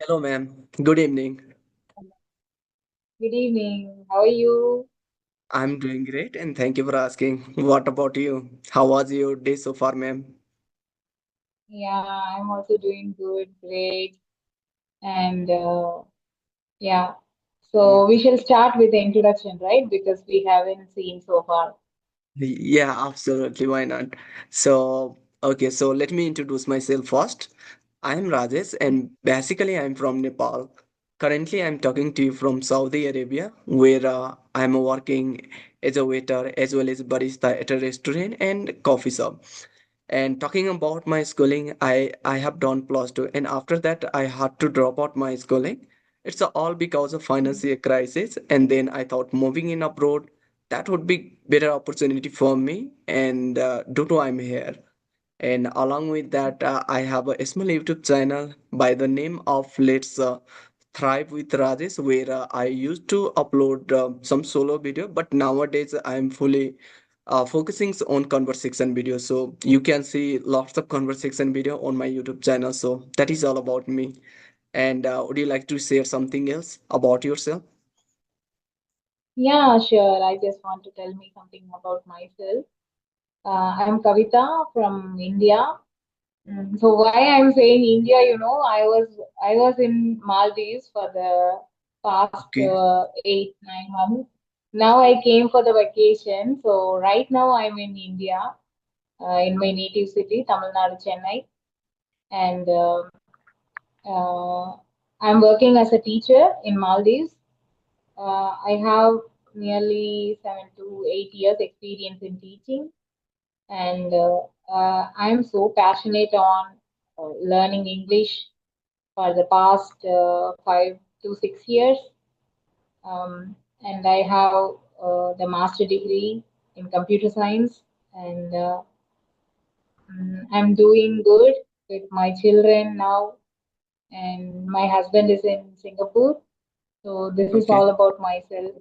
Hello, ma'am. Good evening. Good evening. How are you? I'm doing great and thank you for asking. What about you? How was your day so far, ma'am? Yeah, I'm also doing good, great. And yeah, Mm, so we shall start with the introduction, right? Because we haven't seen so far. Yeah, absolutely. Why not? So let me introduce myself first. I'm Rajesh and basically I'm from Nepal. Currently, I'm talking to you from Saudi Arabia, where I'm working as a waiter as well as barista at a restaurant and coffee shop. And talking about my schooling, I have done plus two, and after that I had to drop out my schooling. It's all because of financial crisis, and then I thought moving in abroad that would be better opportunity for me, and due to I'm here. And along with that, I have a small YouTube channel by the name of Let's Thrive with Rajesh, where I used to upload some solo video, but nowadays I'm fully focusing on conversation video. So you can see lots of conversation video on my YouTube channel. So that is all about me. And would you like to share something else about yourself? Yeah, sure. I just want to tell me something about myself. I'm Kavita from India. So why I'm saying India, I was in Maldives for the past Okay. 8, 9 months. Now I came for the vacation. So right now I'm in India, in my native city, Tamil Nadu, Chennai, and uh, I'm working as a teacher in Maldives. I have nearly 7 to 8 years experience in teaching, and I'm so passionate on learning English for the past 5 to 6 years. And I have the master degree in computer science, and I'm doing good with my children now, and my husband is in Singapore. So this is Okay. all about myself.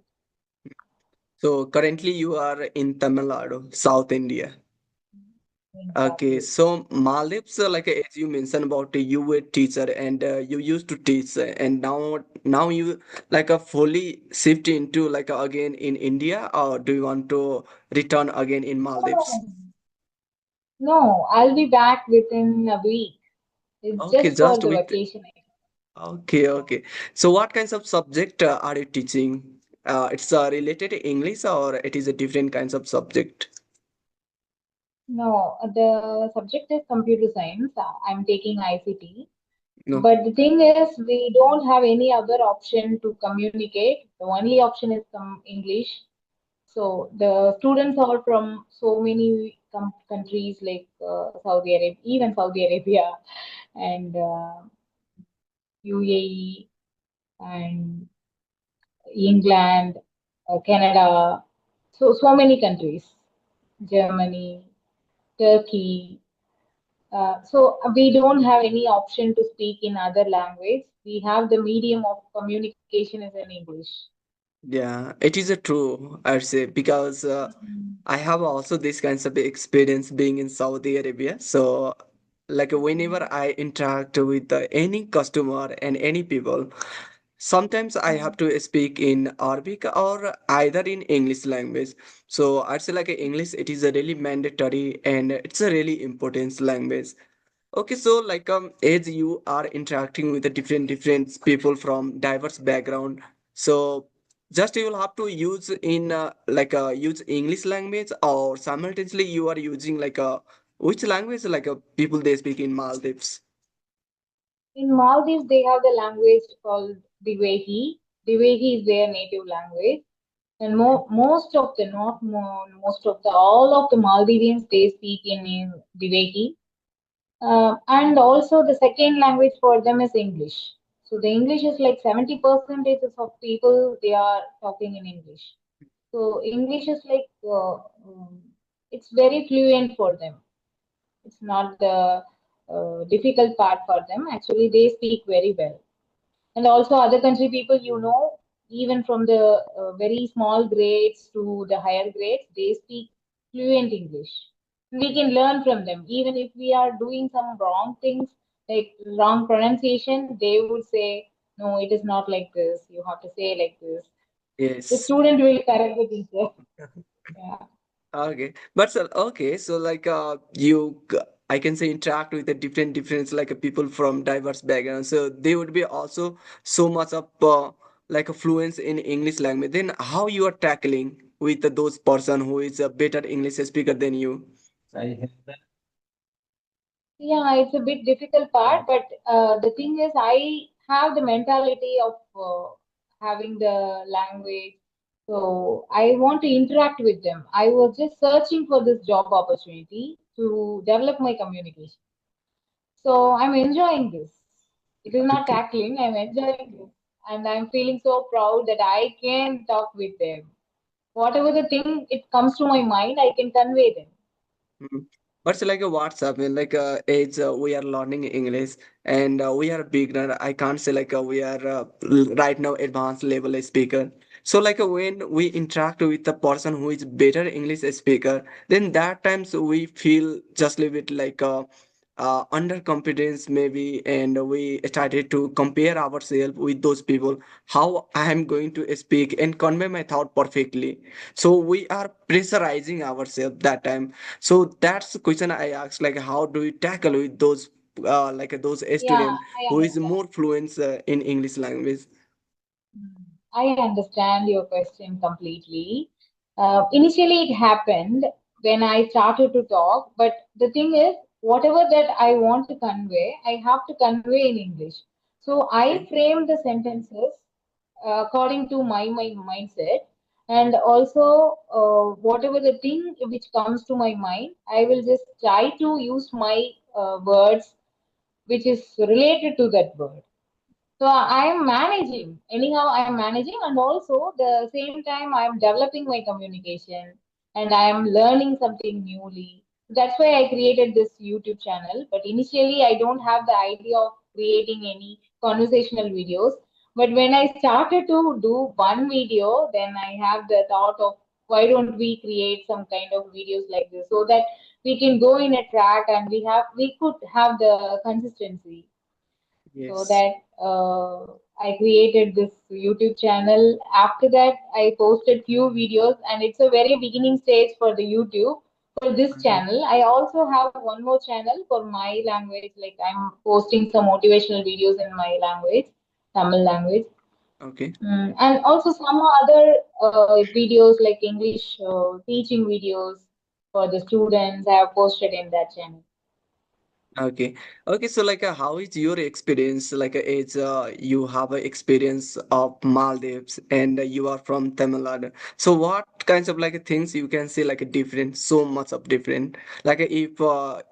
So currently you are in Tamil Nadu, South India. Okay, Exactly. so Maldives, like as you mentioned about you were teacher and you used to teach, and now you like a fully shift into like again in India, or do you want to return again in Maldives? No, I'll be back within a week. It's Okay, just for just the with vacation. okay, okay. So what kinds of subject are you teaching? It's related to English or it is a different kinds of subject? No, the subject is computer science. I'm taking ICT. No. But the thing is, we don't have any other option to communicate. The only option is English. So the students are from so many countries like Saudi Arabia, even Saudi Arabia, and UAE, and England, Canada, so many countries, Germany, Turkey. So we don't have any option to speak in other language. We have the medium of communication is in English. Yeah, it is a true, I'd say, because I have also this kinds of experience being in Saudi Arabia. So, like whenever I interact with any customer and any people, sometimes I have to speak in Arabic or either in English language. So I'd say like English, it is a really mandatory and it's a really important language. Okay, so like as you are interacting with the different people from diverse background, so just you will have to use in use English language or simultaneously you are using like a which language like people they speak in Maldives. In Maldives, they have the language called Divehi. Divehi is their native language. And most of the, not most of the, all of the Maldivians, they speak in Divehi. And also the second language for them is English. So the English is like 70% of people, they are talking in English. So English is like it's very fluent for them. It's not the difficult part for them. Actually, they speak very well. And also other country people, even from the very small grades to the higher grades, they speak fluent English. We can learn from them. Even if we are doing some wrong things, like wrong pronunciation, they would say, no, it is not like this. You have to say like this. The Yes. student will correct the teacher. Yeah. Okay, but so okay, so like I can say interact with the different like people from diverse backgrounds. So they would be also so much of like a fluence in English language. Then how you are tackling with those person who is a better English speaker than you? Yeah, it's a bit difficult part, but the thing is, I have the mentality of having the language, so I want to interact with them. I was just searching for this job opportunity to develop my communication. So I'm enjoying this. It is not Okay. tackling, I'm enjoying this. And I'm feeling so proud that I can talk with them. Whatever the thing it comes to my mind, I can convey them. Mhm. But it's like a WhatsApp, and like age we are learning English, and we are a beginner. I can't say like we are right now advanced level speaker. So like when we interact with the person who is better English speaker, then that times we feel just a little bit like underconfidence maybe, and we started to compare ourselves with those people. How I am going to speak and convey my thought perfectly. So we are pressurizing ourselves that time. So that's the question I asked, like how do you tackle with those like those Yeah, student I who is understand. more fluent in English language? I understand your question completely. Initially, it happened when I started to talk, but the thing is, whatever that I want to convey, I have to convey in English. So I Okay. frame the sentences according to my mindset, and also whatever the thing which comes to my mind, I will just try to use my words which is related to that word. So I am managing. Anyhow, I am managing, and also the same time I am developing my communication and I am learning something newly. That's why I created this YouTube channel. But initially, I don't have the idea of creating any conversational videos. But when I started to do one video, then I have the thought of why don't we create some kind of videos like this so that we can go in a track and we could have the consistency, so Yes. that I created this YouTube channel. After that, I posted few videos, and it's a very beginning stage for the YouTube for this Mhm. channel. I also have one more channel for my language, like I'm posting some motivational videos in my language, Tamil language. Okay. And also some other videos like English teaching videos for the students I have posted in that channel. Okay. Okay. So, like, how is your experience? Like, it's you have a experience of Maldives, and you are from Tamil Nadu. So, what kinds of like things you can say like a different, so much of different? Like, if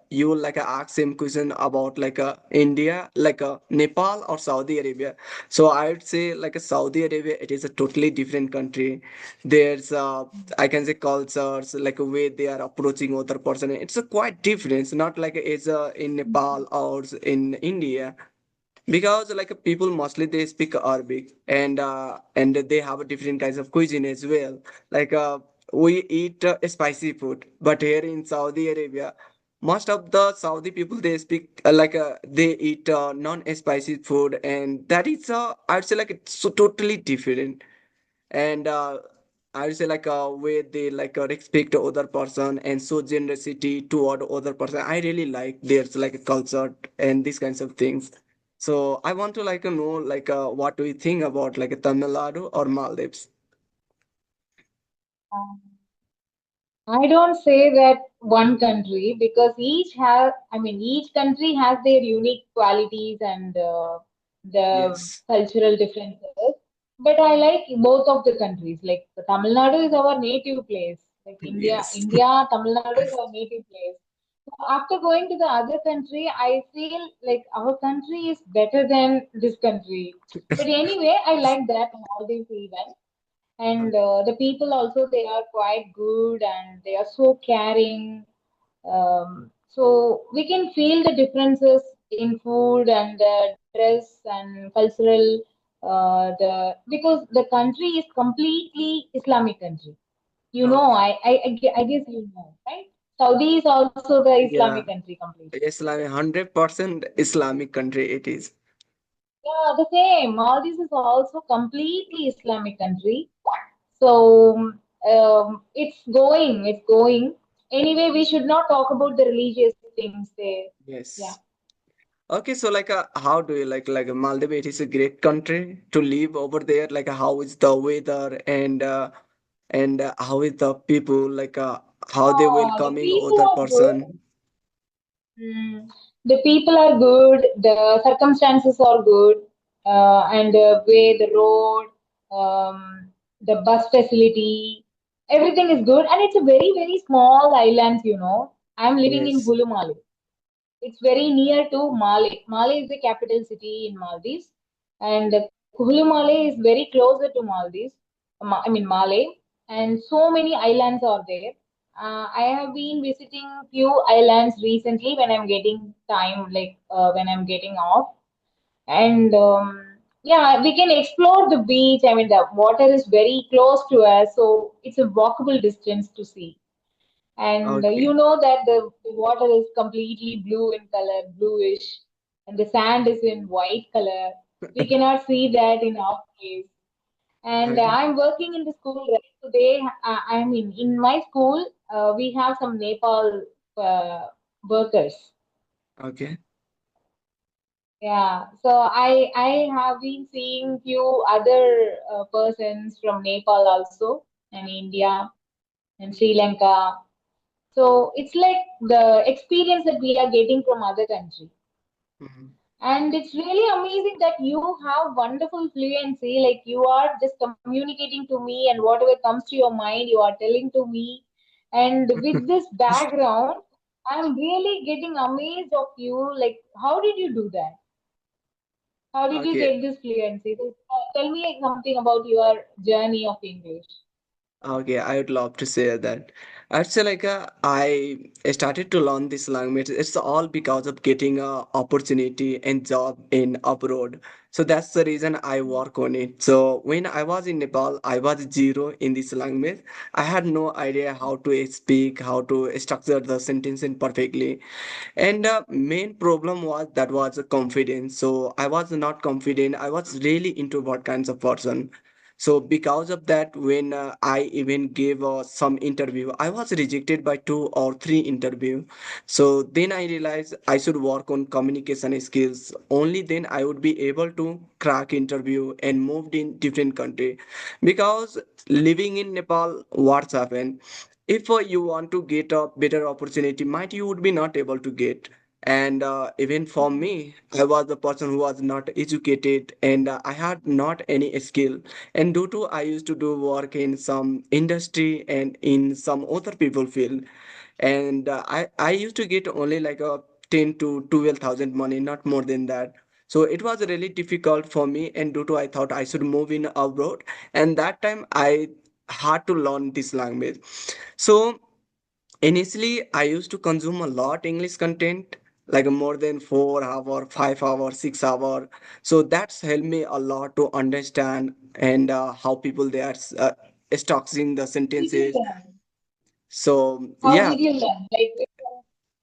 you like ask same question about like India, like Nepal or Saudi Arabia. So, I would say like a Saudi Arabia, it is a totally different country. There's I can say cultures, like a way they are approaching other person. It's a quite difference, not like it's in Nepal or in India, because like people mostly they speak Arabic, and they have a different kinds of cuisine as well. Like we eat spicy food, but here in Saudi Arabia, most of the Saudi people they speak they eat non-spicy food, and that is I would say like it's so totally different. And I would say like where they like respect the other person and show generosity toward other person. I really like there's like a culture and these kinds of things. So I want to like know like what do you think about like Tamil Nadu or Maldives? I don't say that one country because each country has their unique qualities and the Yes. cultural differences. But I like both of the countries. Like Tamil Nadu is our native place. Like Yes. Tamil Nadu is our native place. So after going to the other country, I feel like our country is better than this country. But anyway, I like that Maldives even, and the people also they are quite good and they are so caring, so we can feel the differences in food and dress and cultural, the because the country is completely Islamic country, Okay. I guess you know, right? Saudi is also the Islamic Yeah, country completely. Islamic 100% Islamic country it is. Yeah, the same. Maldives is also completely Islamic country. So it's going, it's going. Anyway, we should not talk about the religious things there. Yeah. Yes. Okay, so how do you Maldives? It is a great country to live over there. Like, how is the weather and how is the people? How they The welcoming people other are good. person. Mm, the people are good, the circumstances are good, and the way the road, the bus facility, everything is good. And it's a very, very small island, you know. I'm living in Yes, Hulumali. It's very near to Male. Male is the capital city in Maldives, and Hulumale is very closer to Maldives. I mean Male, and so many islands are there. I have been visiting few islands recently when I'm getting time, like when I'm getting off, and yeah, we can explore the beach. I mean, the water is very close to us, so it's a walkable distance to see. And you okay. know that the water is completely blue in color, bluish, and the sand is in white color. We cannot see that in our place. And Okay, I'm working in the school right today. I mean, in my school, we have some Nepal uh, workers. okay. Yeah, so I have been seeing few other persons from Nepal also, and India and Sri Lanka. So it's like the experience that we are getting from other country. Mhm. And it's really amazing that you have wonderful fluency. Like you are just communicating to me, and whatever comes to your mind, you are telling to me. And with this background, I'm really getting amazed of you. Like, how did you do that? How did you Okay. get this fluency? So, tell me something about your journey of English. Okay, I would love to say that. Actually, I started to learn this language. It's all because of getting a opportunity and job in abroad. So that's the reason I work on it. So when I was in Nepal, I was zero in this language. I had no idea how to speak, how to structure the sentence in perfectly. And main problem was that was confidence. So I was not confident. I was really introvert kinds of person. So because of that, when I even gave some interview, I was rejected by two or three interview. So then I realized I should work on communication skills. Only then I would be able to crack interview and moved in different country. Because living in Nepal, what's happened? If you want to get a better opportunity, might you would be not able to get. And even for me, I was the person who was not educated and I had not any skill, and due to I used to do work in some industry and in some other people field, and I used to get only like a 10 to 12,000 money, not more than that. So it was really difficult for me, and due to I thought I should move in abroad, and that time I had to learn this language. So initially, I used to consume a lot English content, like more than 4 hour, 5 hour, 6 hour. So that's helped me a lot to understand and how people they are structuring the How did you sentences. learn? So How yeah, did you learn? Like with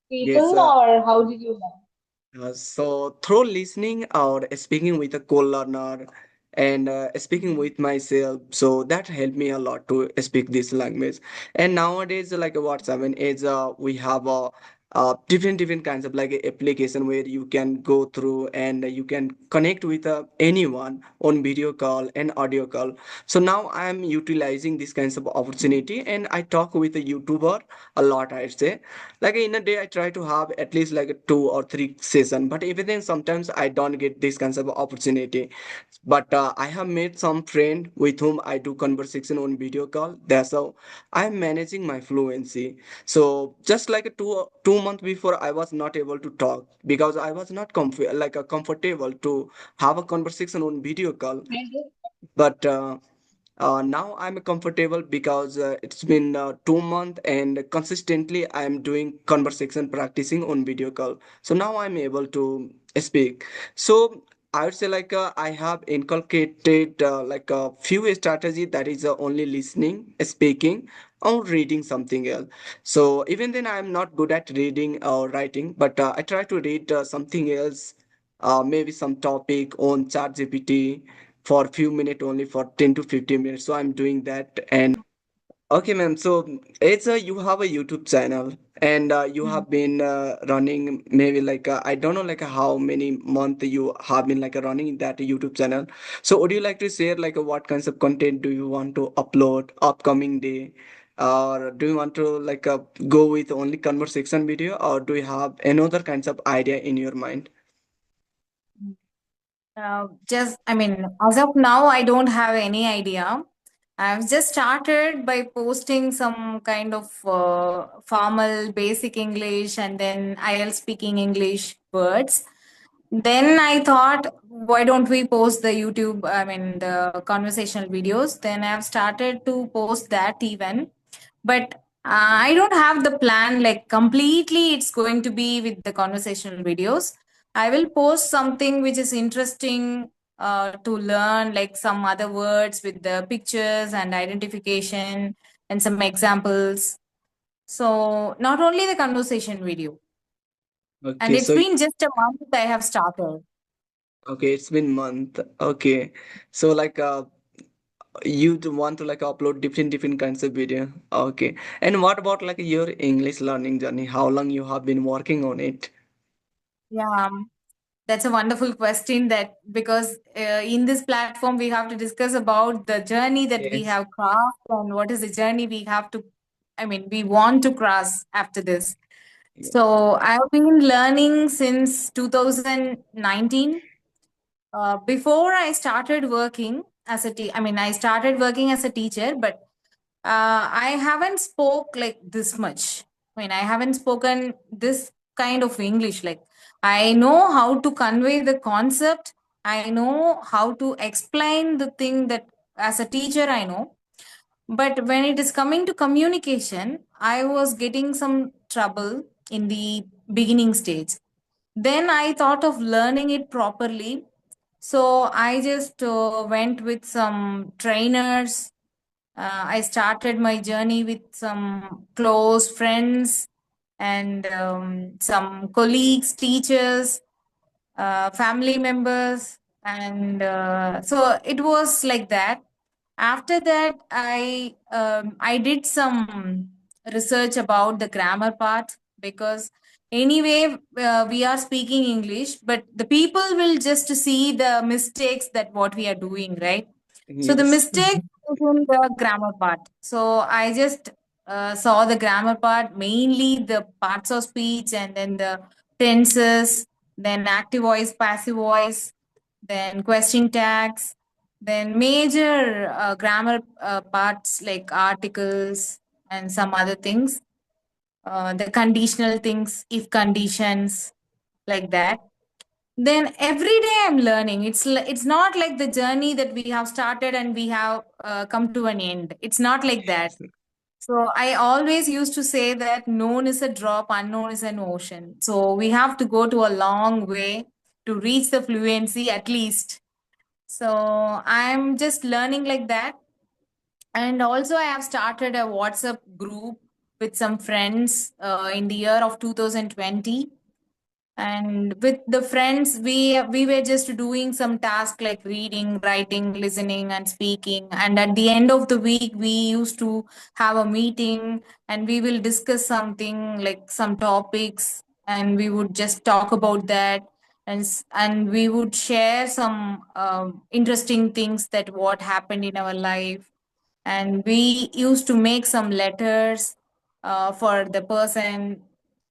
yes. people, or how did you learn? So through listening or speaking with a co-learner and speaking Mhm. with myself, so that helped me a lot to speak this language. And nowadays, like WhatsApp and is we have different kinds of like a application where you can go through and you can connect with anyone on video call and audio call. So now I am utilizing this kinds of opportunity and I talk with a YouTuber a lot, I'd say. Like in a day I try to have at least like a 2 or 3 session, but even then sometimes I don't get this kind of opportunity. But I have made some friend with whom I do conversation on video call. That's how I'm managing my fluency. So just like a two month before, I was not able to talk because I was not comfortable to have a conversation on video call. But now I'm comfortable because it's been 2 months and consistently I'm doing conversation practicing on video call. So now I'm able to speak. So I would say I have inculcated like a few strategy, that is only listening, speaking, or reading something else. So even then, I'm not good at reading or writing, but I try to read something else, maybe some topic on ChatGPT for a few minutes only for 10 to 15 minutes. So I'm doing that. And okay, ma'am. So it's a you have a YouTube channel and you Mm. have been running maybe like I don't know like how many month you have been like running that YouTube channel. So would you like to share like what kinds of content do you want to upload upcoming day, or do you want to like go with only conversation video, or do you have another kinds of idea in your mind? Just, I mean, as of now, I don't have any idea. I've just started by posting some kind of formal basic English and then IELTS speaking English words. Then I thought, why don't we post the YouTube, I mean, the conversational videos? Then I've started to post that even. But I don't have the plan like completely it's going to be with the conversational videos. I will post something which is interesting to learn, like some other words with the pictures and identification and some examples. So, not only the conversation video. And Okay, it's so been just a month I have started. okay, it's been month. Okay, so like you do want to like upload different kinds of video. Okay, and what about like your English learning journey? How long you have been working on it? Yeah, that's a wonderful question that because in this platform we have to discuss about the journey that we Yes. have crossed and what is the journey we have to, I mean, we want to cross after this. Yes. So I've been learning since 2019. Before I started working as I mean, I started working as a teacher, but I haven't spoke like this much. I mean, I haven't spoken this kind of English. Like, I know how to convey the concept. I know how to explain the thing that as a teacher I know. But when it is coming to communication, I was getting some trouble in the beginning stage. Then I thought of learning it properly. So I just went with some trainers. I started my journey with some close friends and some colleagues, teachers, family members. And so it was like that. After that, I did some research about the grammar part because anyway we are speaking English, but the people will just see the mistakes that what we are doing, right? So the Yes. mistake is in the grammar part. So I just saw the grammar part, mainly the parts of speech and then the tenses, then active voice, passive voice, then question tags, then major grammar parts like articles and some other things, the conditional things, if conditions, like that. Then every day I'm learning. It's not like the journey that we have started and we have come to an end. It's not like that. So I always used to say that known is a drop, unknown is an ocean. So we have to go to a long way to reach the fluency at least. So I'm just learning like that. And also I have started a WhatsApp group with some friends in the year of 2020, and with the friends we were just doing some task like reading, writing, listening and speaking, and at the end of the week we used to have a meeting and we will discuss something like some topics, and we would just talk about that, and and we would share some interesting things that what happened in our life, and we used to make some letters for the person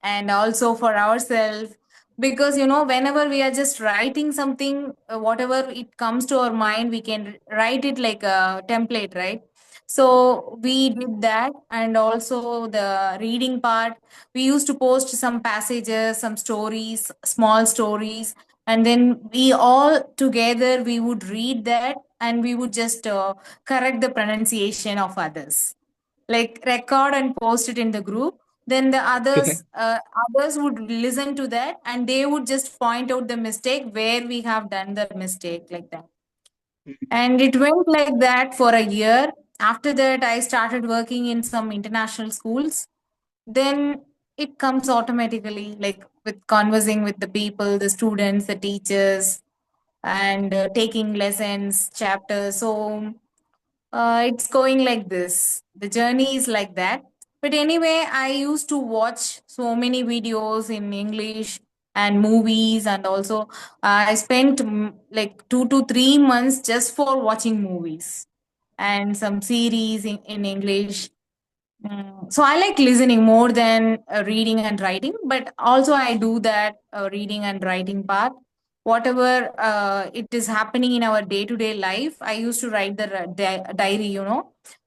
and also for ourselves, because whenever we are just writing something, whatever it comes to our mind we can write it like a template, right? So we did that, and also the reading part, we used to post some passages, some stories, small stories, and then we all together we would read that and we would just correct the pronunciation of others, like record and post it in the group. Then the Okay. others would listen to that and they would just point out the mistake where we have done the mistake, like that. And it went like that for a year. after that, I started working in some international schools. Then it comes automatically, like with conversing with the people, the students, the teachers, and taking lessons, chapters. So it's going like this. The journey is like that. But anyway, I used to watch so many videos in English and movies, and also I spent like 2 to 3 months just for watching movies and some series in English. So I like listening more than reading and writing, but also I do that reading and writing part. Whatever it is happening in our day to day life, I used to write the diary,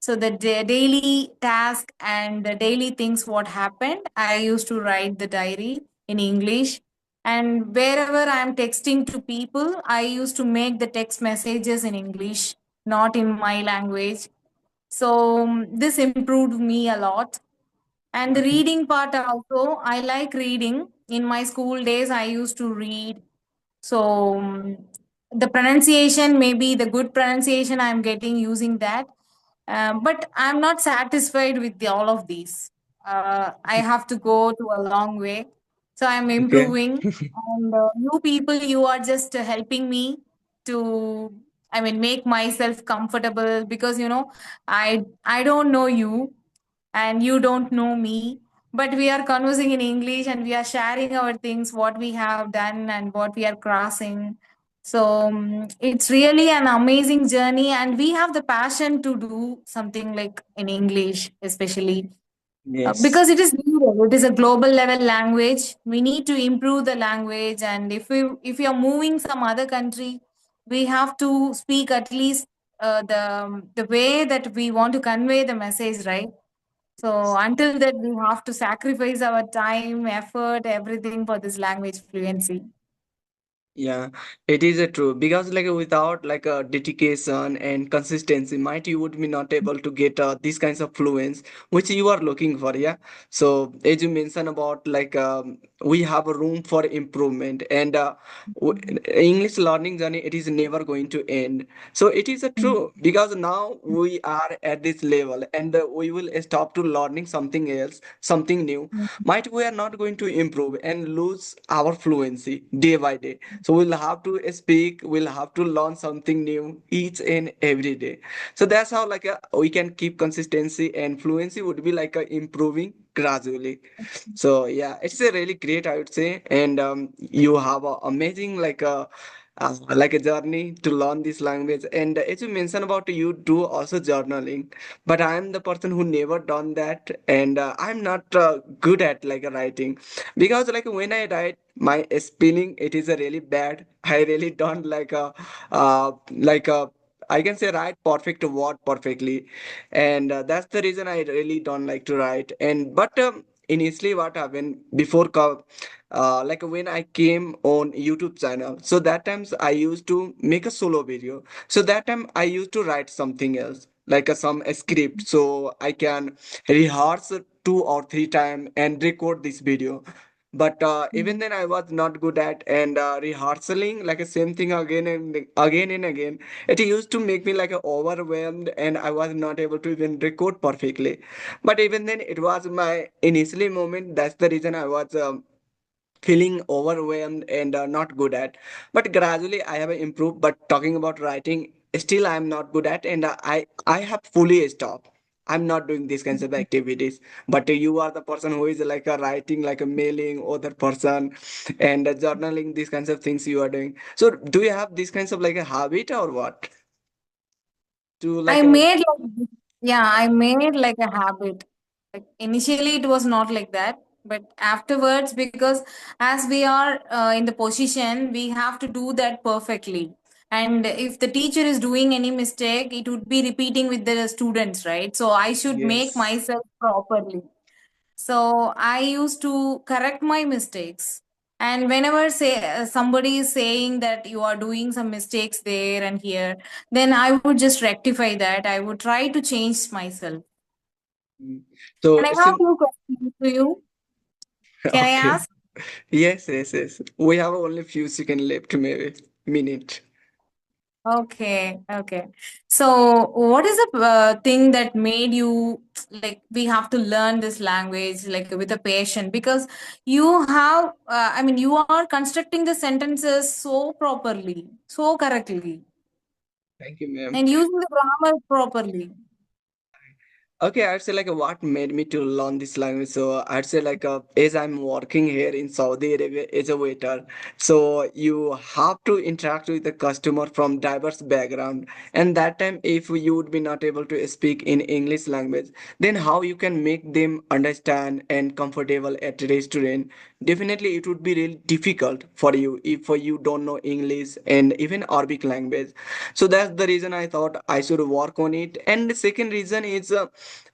So the daily task and the daily things what happened, I used to write the diary in English. And wherever I'm texting to people, I used to make the text messages in English, not in my language. So this improved me a lot. And the Okay. reading part also, I like reading. In my school days, I used to read. So the pronunciation, maybe the good pronunciation I'm getting using that. But I'm not satisfied with all of these. I have to go to a long way. So I'm Okay. improving. And you people, you are just helping me to, I mean, make myself comfortable, because I don't know you and you don't know me, but we are conversing in English and we are sharing our things, what we have done and what we are crossing. So it's really an amazing journey, and we have the passion to do something like in English, especially Yes. because it is needed. It is a global level language. We need to improve the language, and if we are moving some other country, we have to speak at least the way that we want to convey the message, right? So until that, we have to sacrifice our time, effort, everything for this language fluency. Yeah, it is a true because like without like a dedication and consistency, might you would be not able to get these kinds of fluence which you are looking for. Yeah. So as you mentioned about like we have a room for improvement and English learning journey, it is never going to end. So it is a true because now we are at this level and we will stop to learning something else, something new. Might we are not going to improve and lose our fluency day by day. So we'll have to speak, we'll have to learn something new each and every day. So that's how like we can keep consistency and fluency would be like improving gradually. So yeah, it's a really great, I would say, and you have a amazing like a journey to learn this language. And as you mentioned about you do also journaling, but I am the person who never done that, and I'm not good at like writing because like when I write my spelling it is a really bad. I really don't like a I can say write perfect word perfectly, and that's the reason I really don't like to write. And but initially what happened before like when I came on YouTube channel, so that times I used to make a solo video. So that time I used to write something else, like some script, so I can rehearse 2 or 3 times and record this video. But even then I was not good at, and rehearsing like a same thing again and again. It used to make me like overwhelmed, and I was not able to even record perfectly. But even then, it was my initially moment. That's the reason I was feeling overwhelmed and not good at. But gradually I have improved. But talking about writing, still I am not good at, and I have fully stopped. I'm not doing these kinds of activities. But you are the person who is like a writing, like a mailing other person, and journaling, these kinds of things you are doing. So do you have these kinds of like a habit or what? To I like a made like, yeah, I made like a habit. Like initially, it was not like that, but afterwards, because as we are in the position, we have to do that perfectly. And if the teacher is doing any mistake, it would be repeating with the students, right? So I should make yes. myself properly. So I used to correct my mistakes. And whenever somebody is saying that you are doing some mistakes there and here, then I would just rectify that. I would try to change myself. Mm. And So I it's have two questions to you. Can I okay. ask? Yes, yes, yes. We have only few seconds left, maybe minute. Okay, okay. So, what is the thing that made you like we have to learn this language like with a passion? Because you have, I mean, you are constructing the sentences so properly, so correctly, Thank you, ma'am. and using the grammar properly. Okay, I'd say like what made me to learn this language. So I'd say like as I'm working here in Saudi Arabia as a waiter, so you have to interact with the customer from diverse background. And that time, if you would be not able to speak in English language, then how you can make them understand and comfortable at a restaurant? Definitely, it would be really difficult for you if you don't know English and even Arabic language. So that's the reason I thought I should work on it. And the second reason is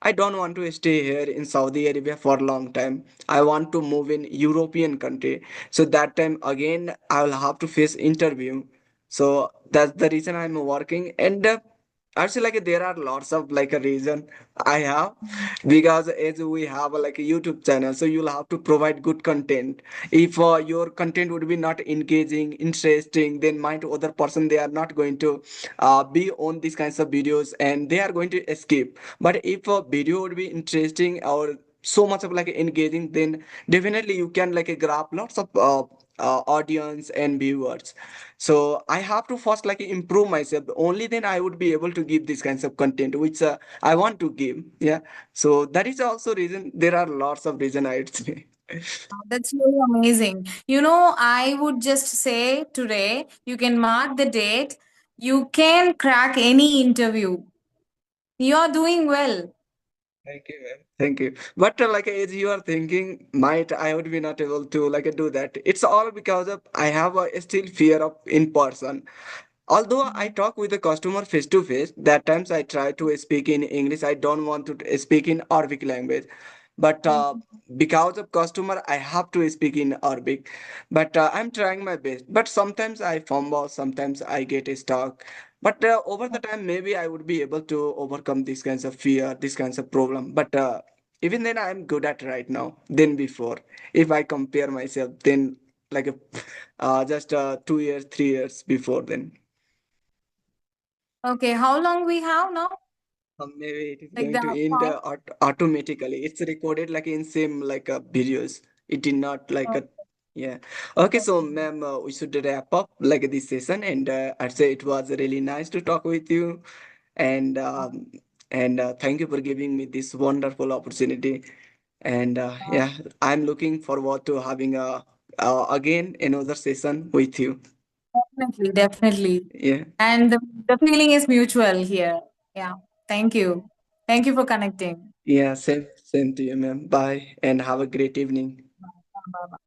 I don't want to stay here in Saudi Arabia for a long time. I want to move in European country. So that time again I will have to face interview. So that's the reason I'm working. And actually like there are lots of like a reason I have, because as we have like a YouTube channel, so you'll have to provide good content. If your content would be not engaging, interesting, then might other person they are not going to be on these kinds of videos and they are going to escape. But if a video would be interesting or so much of like engaging, then definitely you can like grab lots of audience and viewers. So I have to first like improve myself, only then I would be able to give these kinds of content which I want to give. Yeah, so that is also reason. There are lots of reason I'd say. That's really amazing. You know, I would just say today, you can mark the date. You can crack any interview. You are doing well. Thank you, man. Thank you. But like as you are thinking, might I would be not able to like do that. It's all because of I have a still fear of in person. Although I talk with the customer face to face, that times I try to speak in English. I don't want to speak in Arabic language, but because of customer, I have to speak in Arabic. But I'm trying my best. But sometimes I fumble, sometimes I get stuck. But over the time, maybe I would be able to overcome these kinds of fear, these kinds of problem. But even then, I'm good at right now than before. If I compare myself, then like a, just 2 years, 3 years before then. Okay, how long we have now? Maybe it is Like going the to end time? automatically. It's recorded like in same like videos. It did not like Oh, a yeah. Okay, so okay. ma'am, we should wrap up like this session, and I'd say it was really nice to talk with you, and thank you for giving me this wonderful opportunity. And yeah, I'm looking forward to having a again another session with you. Definitely, definitely. Yeah, And the feeling is mutual here. Yeah. Thank you. Thank you for connecting. yeah, same to you, ma'am. Bye, and have a great evening. Bye bye.